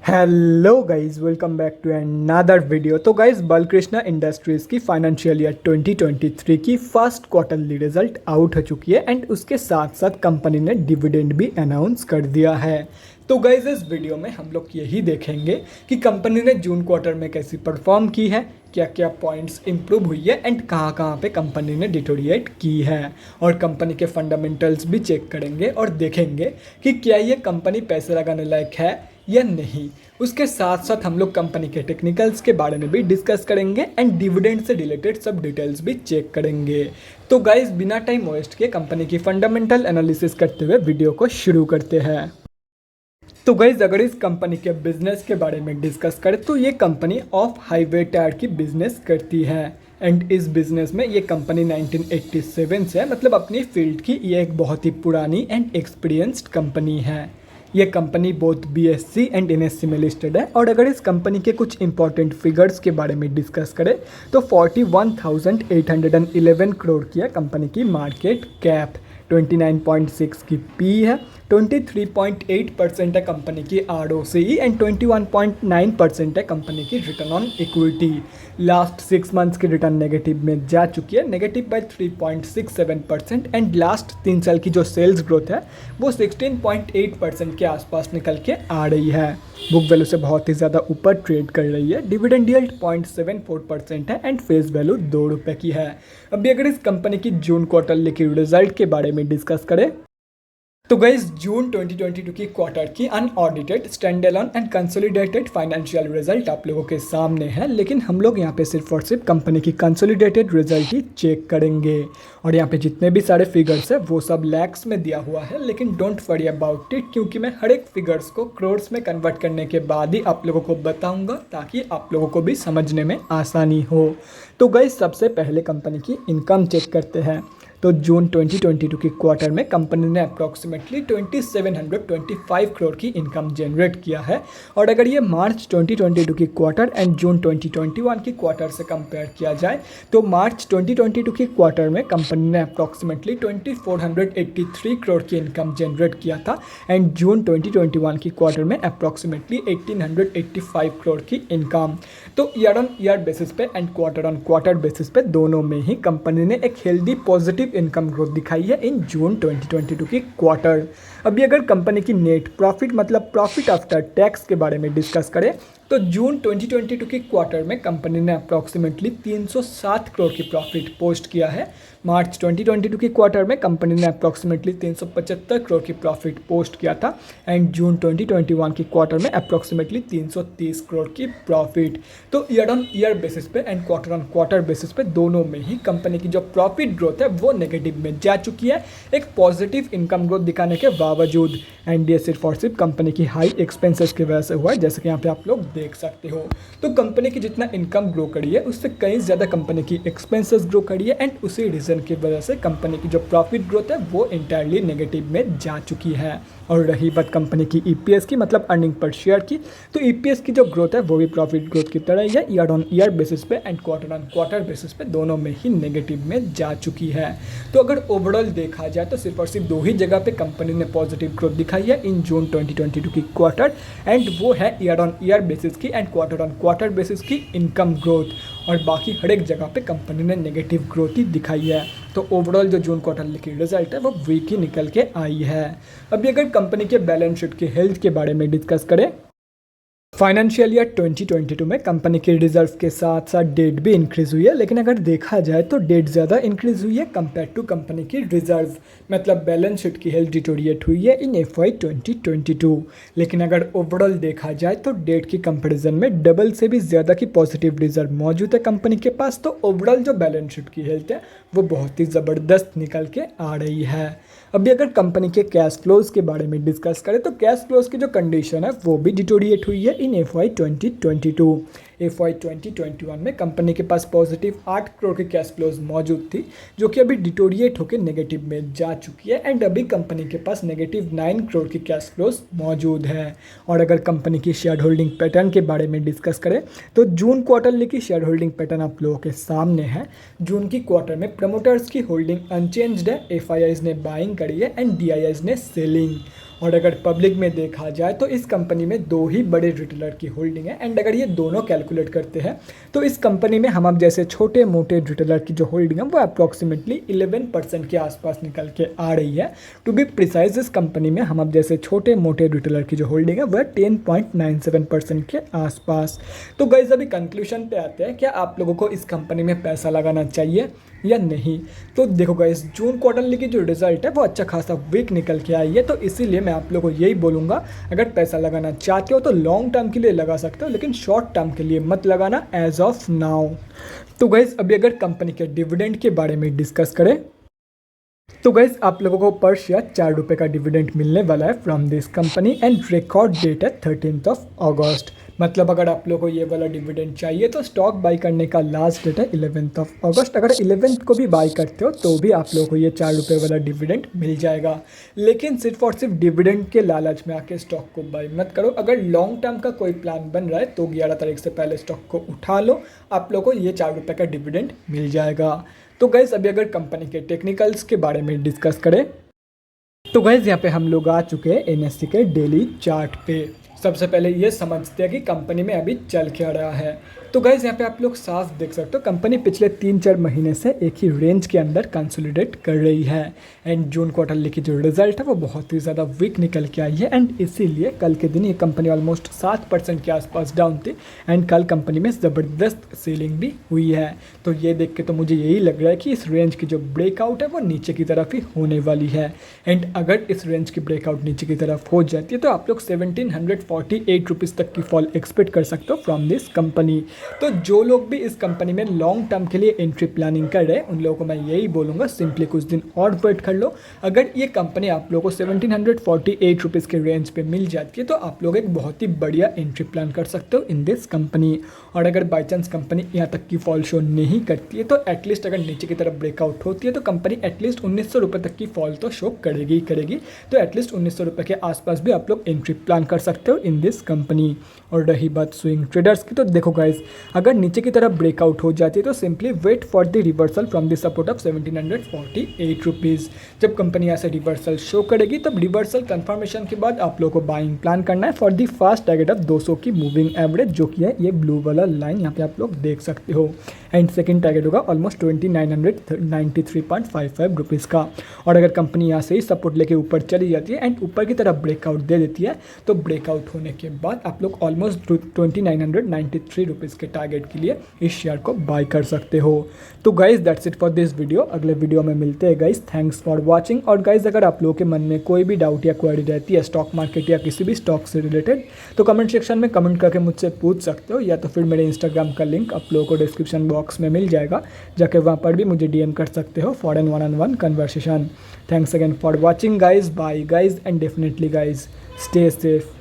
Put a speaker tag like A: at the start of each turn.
A: Hello guys, welcome back to another video. तो guys, Balkrishna Industries की financial year 2023 की first quarterly result out हो चुकी है एंड उसके साथ साथ कंपनी ने डिविडेंड भी अनाउंस कर दिया है। तो गाइस, इस वीडियो में हम लोग यही देखेंगे कि कंपनी ने जून क्वार्टर में कैसी परफॉर्म की है, क्या क्या पॉइंट्स इंप्रूव हुई है एंड कहाँ कहाँ पे कंपनी ने डिटोरिएट की है, और कंपनी के फंडामेंटल्स भी चेक करेंगे और देखेंगे कि क्या ये कंपनी पैसे लगाने लायक है या नहीं। उसके साथ साथ हम लोग कंपनी के टेक्निकल्स के बारे में भी डिस्कस करेंगे एंड डिविडेंड से रिलेटेड सब डिटेल्स भी चेक करेंगे। तो गाइस, बिना टाइम वेस्ट के कंपनी की फंडामेंटल एनालिसिस करते हुए वीडियो को शुरू करते हैं। तो गाइज, अगर इस कंपनी के बिजनेस के बारे में डिस्कस करें तो ये कंपनी ऑफ हाईवे टायर की बिजनेस करती है एंड इस बिजनेस में ये कंपनी 1987 से है, मतलब अपनी फील्ड की ये एक बहुत ही पुरानी एंड एक्सपीरियंस्ड कंपनी है। ये company both BSc and NSC में लिस्टेड है। और अगर इस कंपनी के कुछ इंपॉर्टेंट फिगर्स के बारे में डिस्कस करें तो 41,811 करोड़ की है कंपनी की मार्केट कैप, 29.6 की पी है, 23.8% है कंपनी की ROCE एंड 21.9% है कंपनी की return on equity. Last 6 months की रिटर्न नेगेटिव में जा चुकी है, नेगेटिव बाय 3.67%। एंड लास्ट 3 साल की जो सेल्स ग्रोथ है वो 16.8% के आसपास निकल के आ रही है। बुक वैल्यू से बहुत ही ज़्यादा ऊपर ट्रेड कर रही है। डिविडेंड यील्ड 0.74% है एंड फेस वैल्यू 2 रुपये की है। अभी अगर इस कंपनी की जून क्वार्टरली की रिजल्ट के बारे में डिस्कस करें तो गाइज, जून 2022 की क्वार्टर की unaudited stand alone and consolidated financial result आप लोगों के सामने है, लेकिन हम लोग यहाँ पे सिर्फ और सिर्फ कंपनी की कंसोलिडेटेड रिजल्ट ही चेक करेंगे। और यहाँ पे जितने भी सारे फिगर्स है वो सब लैक्स में दिया हुआ है, लेकिन डोंट वरी अबाउट इट, क्योंकि मैं हर एक फिगर्स को क्रोर्स में कन्वर्ट करने के बाद ही आप लोगों को बताऊँगा ताकि आप लोगों को भी समझने में आसानी हो। तो गाइज, सबसे पहले कंपनी की इनकम चेक करते हैं। तो जून 2022 की क्वार्टर में कंपनी ने अप्रॉक्सीमेटली 2725 करोड़ की इनकम जनरेट किया है। और अगर ये मार्च 2022 की क्वार्टर एंड जून 2021 की क्वार्टर से कंपेयर किया जाए तो मार्च 2022 की क्वार्टर में कंपनी ने अप्रॉक्सीमेटली 2483 करोड़ की इनकम जनरेट किया था एंड जून 2021 की क्वार्टर में अप्रॉक्सीमेटली 1885 करोड़ की इनकम। तो ईयर ऑन ईयर बेसिस पे and quarter on quarter basis पे दोनों में ही कंपनी ने एक हेल्दी पॉजिटिव इनकम ग्रोथ दिखाई है इन जून 2022 की क्वार्टर। अभी अगर कंपनी की नेट प्रॉफिट मतलब प्रॉफिट आफ्टर टैक्स के बारे में डिस्कस करें तो जून 2022 की क्वार्टर में कंपनी ने अप्रॉक्सीमेटली 307 करोड़ की प्रॉफिट पोस्ट किया है। मार्च 2022 की क्वार्टर में कंपनी ने अप्रॉक्सीमेटली 375 करोड़ की प्रॉफिट पोस्ट किया था एंड जून 2021 की क्वार्टर में अप्रॉक्सीमेटली 330 करोड़ की प्रॉफिट। तो ईयर ऑन ईयर बेसिस पे and quarter on quarter basis पे दोनों में ही कंपनी की जो प्रॉफिट ग्रोथ है वो नेगेटिव में जा चुकी है, एक पॉजिटिव इनकम ग्रोथ दिखाने के बावजूद। एंड ये सिर्फ और सिर्फ कंपनी की हाई एक्सपेंसेस की वजह से हुआ है, जैसे कि यहाँ पे आप लोग देख सकते हो। तो कंपनी की जितना इनकम ग्रो करी है उससे कहीं ज़्यादा कंपनी की एक्सपेंसेस ग्रो करी है एंड उसी रीज़न की वजह से कंपनी की जो प्रॉफिट ग्रोथ है वो इंटायरली नेगेटिव में जा चुकी है। और रही बात कंपनी की EPS की मतलब अर्निंग पर शेयर की, तो EPS की जो ग्रोथ है वो भी प्रॉफिट ग्रोथ की तरह ही है, ईयर ऑन ईयर बेसिस पे and quarter on quarter basis पे दोनों में ही नेगेटिव में जा चुकी है। तो अगर ओवरऑल देखा जाए तो सिर्फ और सिर्फ 2 ही जगह पे कंपनी ने पॉजिटिव ग्रोथ दिखाई है इन जून 2022 की क्वार्टर, एंड वो है ईयर ऑन ईयर बेसिस की and quarter on quarter basis की इनकम ग्रोथ। और बाकी हर एक जगह पे कंपनी ने नेगेटिव ग्रोथ ही दिखाई है। तो ओवरऑल जो जून क्वार्टर की रिजल्ट है वो वीक ही निकल के आई है। अभी अगर कंपनी के बैलेंस शीट की हेल्थ के बारे में डिस्कस करें, फाइनेंशियल ईयर 2022 में कंपनी के रिजर्व के साथ साथ डेट भी इंक्रीज हुई है, लेकिन अगर देखा जाए तो डेट ज़्यादा इंक्रीज हुई है कंपेयर टू कंपनी की रिजर्व, मतलब बैलेंस शीट की हेल्थ डिटोरिएट हुई है इन FY 2022। लेकिन अगर ओवरऑल देखा जाए तो डेट की कंपैरिजन में डबल से भी ज़्यादा की पॉजिटिव रिजर्व मौजूद है कंपनी के पास। तो ओवरऑल जो बैलेंस शीट की हेल्थ है वो बहुत ही ज़बरदस्त निकल के आ रही है। अभी अगर कंपनी के कैश फ्लोज के बारे में डिस्कस करें तो कैश फ्लोज की जो कंडीशन है वो भी डिटोरिएट हुई है इन FY 2022। FY 2021 में कंपनी के पास पॉजिटिव 8 करोड़ की कैश फ्लोज मौजूद थी, जो कि अभी डिटोरिएट होकर नेगेटिव में जा चुकी है एंड अभी कंपनी के पास नेगेटिव 9 करोड़ की कैश फ्लोज मौजूद है। और अगर कंपनी की शेयर होल्डिंग पैटर्न के बारे में डिस्कस करें तो जून क्वार्टरली की शेयर होल्डिंग पैटर्न आप लोगों के सामने है। जून की क्वार्टर में प्रमोटर्स की होल्डिंग अनचेंज्ड है, FIIs ने बाइंग करी है एंड DIIs ने सेलिंग। और अगर पब्लिक में देखा जाए तो इस कंपनी में दो ही बड़े रिटेलर की होल्डिंग है। एंड अगर ये दोनों कैलकुलेट करते हैं तो इस कंपनी में हम जैसे छोटे मोटे रिटेलर की जो होल्डिंग है वो अप्रॉक्सीमेटली 11% के आसपास निकल के आ रही है। टू बी प्रिसाइज इस कंपनी में हम जैसे छोटे मोटे रिटेलर की जो होल्डिंग है वह 10.97% के आसपास। तो गाइस अभी कंक्लूजन पे आते हैं, क्या आप लोगों को इस कंपनी में पैसा लगाना चाहिए या नहीं। तो देखो गाइस, जून क्वार्टरली की जो रिजल्ट है वो अच्छा खासा वीक निकल के आई है, तो इसीलिए मैं आप लोगों को यही बोलूँगा, अगर पैसा लगाना चाहते हो तो लॉन्ग टर्म के लिए लगा सकते हो, लेकिन शॉर्ट टर्म के लिए मत लगाना एज ऑफ नाउ। तो गाइस अभी अगर कंपनी के डिविडेंड के बारे में डिस्कस करें तो गाइज आप लोगों को पर शेयर 4 रुपये का डिविडेंड मिलने वाला है from this company and record date है 13 अगस्त। मतलब अगर आप लोगों को ये वाला डिविडेंड चाहिए तो स्टॉक बाई करने का लास्ट डेट है 11 अगस्त। अगर 11 को भी बाई करते हो तो भी आप लोगों को ये 4 रुपये वाला डिविडेंड मिल जाएगा। लेकिन सिर्फ और सिर्फ डिविडेंड के लालच में आके स्टॉक को बाई मत करो। अगर लॉन्ग टर्म का कोई प्लान बन रहा है तो 11 तारीख से पहले स्टॉक को उठा लो, आप लोगों को ये 4 रुपये का डिविडेंड मिल जाएगा। तो गाइज अभी अगर कंपनी के टेक्निकल्स के बारे में डिस्कस करें तो गाइज यहाँ पे हम लोग आ चुके हैं एनएससी के डेली चार्ट पे। सबसे पहले ये समझते हैं कि कंपनी में अभी चल क्या रहा है। तो गाइज यहाँ पे आप लोग साफ देख सकते हो कंपनी पिछले 3-4 महीने से एक ही रेंज के अंदर कंसोलिडेट कर रही है। एंड जून क्वार्टरली की जो रिजल्ट है वो बहुत ही ज़्यादा वीक निकल के आई है एंड इसीलिए कल के दिन ये कंपनी ऑलमोस्ट 7% के आसपास डाउन थी एंड कल कंपनी में ज़बरदस्त सेलिंग भी हुई है। तो ये देख के तो मुझे यही लग रहा है कि इस रेंज की जो ब्रेकआउट है वो नीचे की तरफ ही होने वाली है। एंड अगर इस रेंज की ब्रेकआउट नीचे की तरफ हो जाती है तो आप लोग 1748 रुपीज़ तक की फॉल एक्सपेक्ट कर सकते हो फ्रॉम दिस कंपनी। तो जो लोग भी इस कंपनी में लॉन्ग टर्म के लिए एंट्री प्लानिंग कर रहे हैं उन लोगों को मैं यही बोलूँगा, सिंपली कुछ दिन और वेट कर लो। अगर ये कंपनी आप लोगों को 1748 रुपीज़ के रेंज पे मिल जाती है तो आप लोग एक बहुत ही बढ़िया एंट्री प्लान कर सकते हो इन दिस कंपनी। और अगर बाई चांस कंपनी यहाँ तक की फॉल शो नहीं करती है तो एटलीस्ट अगर नीचे की तरफ ब्रेकआउट होती है तो कंपनी एटलीस्ट 1900 रुपये तक की फॉल तो शो करेगी करेगी। तो एटलीस्ट 1900 रुपये के आसपास भी आप लोग एंट्री प्लान कर सकते हो इन दिस कंपनी। और रही बात स्विंग ट्रेडर्स की, तो देखो गाइज अगर नीचे की तरफ ब्रेकआउट हो जाती है तो simply wait for the reversal from the support of 1748 rupees. जब कंपनी यहाँ से रिवर्सल शो करेगी तब रिवर्सल कंफर्मेशन के बाद आप लोगों को बाइंग प्लान करना है for the fast target of 200 की मूविंग एवरेज, जो कि है ये ब्लू वाला लाइन यहाँ पे आप लोग देख सकते हो। एंड सेकंड टारगेट होगा ऑलमोस्ट 2993.55 रुपीज़ का। और अगर कंपनी यहाँ से ही सपोर्ट लेके ऊपर चली जाती है एंड ऊपर की तरफ ब्रेकआउट दे देती है तो ब्रेकआउट होने के बाद आप लोग ऑलमोस्ट 2993 रुपीज़ के टारगेट के लिए इस शेयर को बाय कर सकते हो। तो guys that's it for this video. अगले वीडियो में मिलते हैं गाइज। Thanks for watching. और गाइज अगर आप लोगों के मन में कोई भी डाउट या क्वेरी रहती है स्टॉक मार्केट या किसी भी स्टॉक से रिलेटेड तो कमेंट सेक्शन में कमेंट करके मुझसे पूछ सकते हो, या तो फिर मेरे इंस्टाग्राम का लिंक आप लोगों को डिस्क्रिप्शन बॉक्स में मिल जाएगा, जाके वहाँ पर भी मुझे डीएम कर सकते हो for an one on one conversation. Thanks again for watching guys. Bye guys and definitely guys stay safe.